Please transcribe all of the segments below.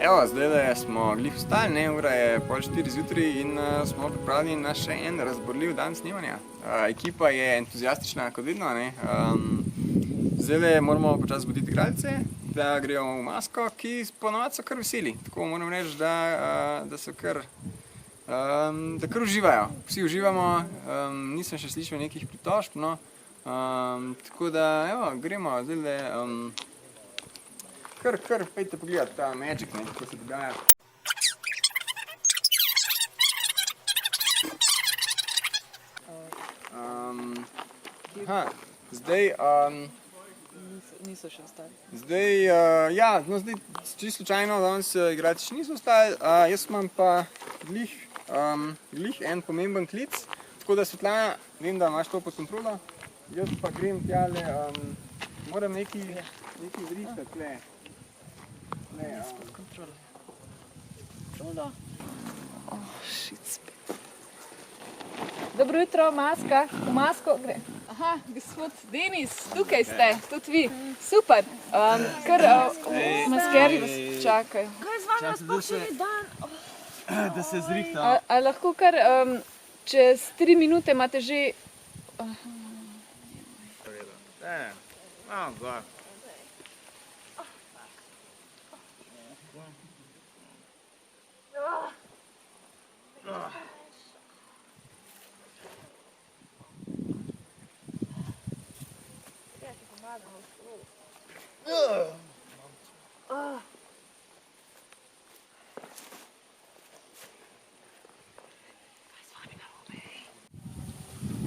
Evo, zdaj smo glih vstali, ne, ura je 3:30 zjutraj in smo pripravljeni na še en razborljiv dan snemanja. Ekipa je entuzijastična, kot vedno, ne. Zdaj moramo počasi zbuditi igralce, da grejo v masko, ki ponovadi so kar veseli. Tako moram reči, da so kar uživajo. Vsi uživamo, nisem še slišal nekih pritožb, no. Tako da, evo, gremo zdaj kar pojdite pogledat ta magic, ne, kako se dogaja. Zdaj, Niso še ostali. Zdaj, čisto slučajno danes igralci še niso ostali, jaz imam pa glih en pomemben klic, tako da Svetlana, vem, da imaš to pod kontrolo, jaz pa grem tjale, moram nekaj zrihtati tle. Izpod kontrole. Kontrola. Shit, spet. Dobro jutro, maska. V masko gre. Aha, gospod Denis, tukaj ste, tudi vi. Super. Kar maskeri vas čakajo. Kaj z vami sploh še ni dan? Da se zrihta. A lahko kar čez 3 minute imate že... Gor.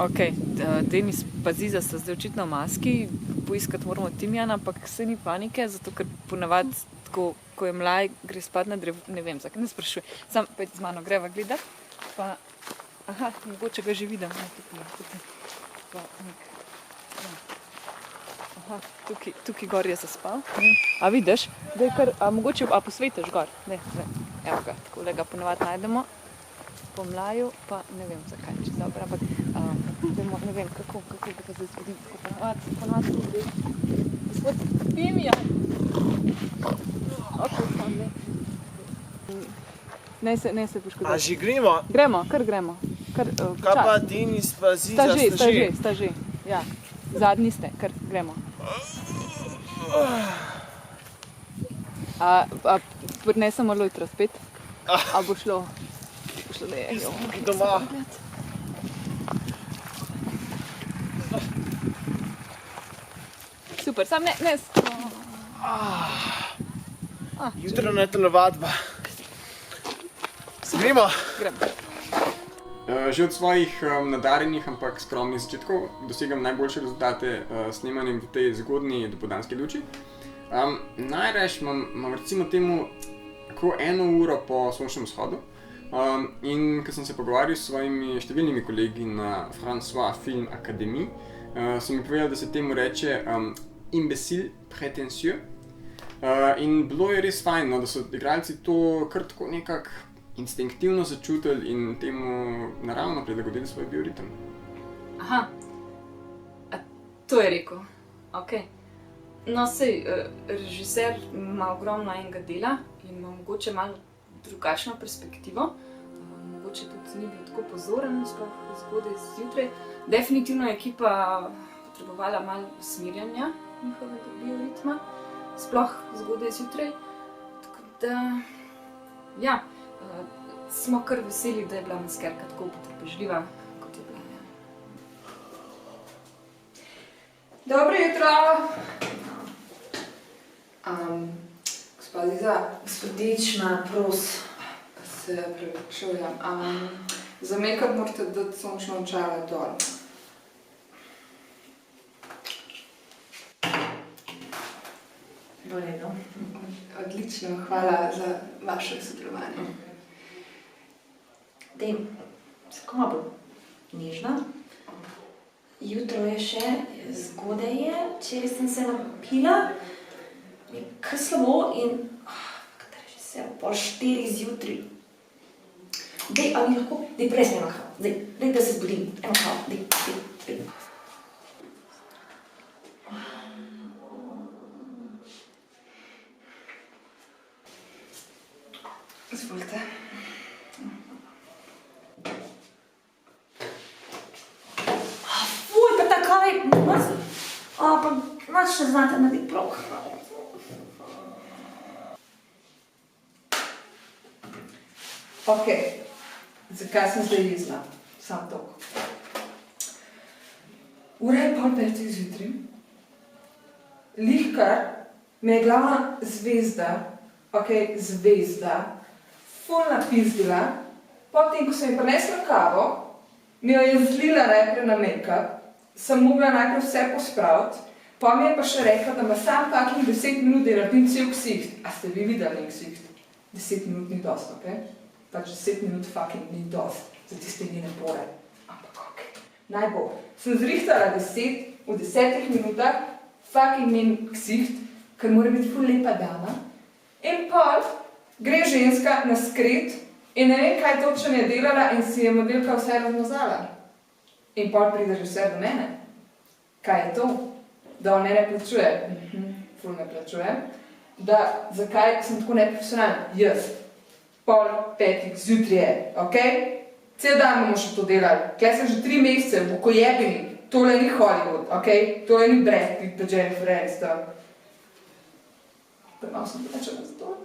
Ok, Denis pazi, da so zdaj očitno v maski, poiskati moramo Timjana, ampak se ni panike, zato ker ponavadi, tako, ko je mlaj, gre spat na drevo, ne vem, zakaj ne sprašuje. Sam pojdi z mano, greva gledat, pa, aha, mogoče ga že vidim, tukaj, pa, aha, tukaj gor je zaspal, a vidiš, da je kar, mogoče, posvetiš gor, ne, evo ga, takole ga ponavadi najdemo, po mlaju, pa ne vem zakaj, če dobro, ampak ne vem, kako ga zdaj zbudim, tako ponavadi tu gre. Gospod Timjan! Ok, sam ne se poškoditi. A že gremo? Gremo, kar gremo. Kaj pa Denis pa Ziza Sta že, ja. Zadnji ste, kar gremo. Prinesemo lojtro spet? A bo šlo? Doma. Super, sam ne. Jutro ne telovadba. Se gremo? Gremo. Že od svojih nadarjenih, ampak skromnih začetkov dosegam najboljše rezultate snemanjem v tej zgodnji dopoldanski luči. Najrajš imam recimo temu tako 1 uro po sončnem vzhodu. In ko sem se pogovarjal s svojimi številnimi kolegi na François Film Academy, so mi povedali, da se temu reče imbecile prétentieux. In bilo je res fajn, no, da so igralci to kar tako nekako instinktivno začutili in temu naravno prilagodili svoj bioritem. Aha, to je rekel, ok. No, sej, režiser ima ogromno enega dela in ima mogoče malo drugačno perspektivo. Mogoče tudi ni bil tako pozoren, sploh zgodaj zjutraj. Definitivno je ekipa potrebovala malo usmerjanja njihovega bioritma, sploh zgodaj zjutraj. Tako da, ja, smo kar veseli, da je bila maskerka tako potrpežljiva, kot je bila. Dobro jutro! Gospa Ziza, gospodična, pros, se prevečujem. Za make-up morate dati sončno očala dol. V redu. Odlično, hvala za vaše sodelovanje. Dej, tako malo bolj nežna. Jutro je še, zgodaj je, včeraj sem se napila, mi je kar slabo in kateri že se, 3:30 zjutraj. Dej, a mi lahko, dej, prej sem eno kavo, dej, da se zbudim, eno kavo, dej. Izvolite. Fuj, pa ta kava je mrzla. Pa nič ne znate narediti prav. Ok, zakaj sem zdaj jezna? Sam toliko. Ura je 4:30 zjutraj. Lihkar me je glavna zvezda, ful napizdila, potem, ko sem ji prinesla kavo, mi jo je zlila najprej na make-up, sem mogla najprej vse pospraviti, pa mi je pa še rekla, da ima sam kakih 10 minut, da naredim cel ksiht. A ste vi videli nek ksiht? 10 minut ni dost, ok? Pač 10 minut fucking ni dost, za tiste njene pore. Ampak ok, najbolj. Sem zrihtala 10, v 10 minutah, fucking njen ksiht, ker mora biti ful lepa dama. In pol gre ženska na skret in ne vem, kaj točno je delala in si je modelka vse razmazala. In pol pride že vse do mene. Kaj je to? Da on ne plačuje. Ful ne plačuje. Da, zakaj sem tako neprofesionalna? Jaz. 4:30 zjutraj je, ok? Cel dan bomo še to delali. Tukaj sem že 3 mesece, v kojebini. Tole ni Hollywood, ok? Tole ni Brad Pitt, pa Jennifer Aniston. Pa malo sem plačala za to.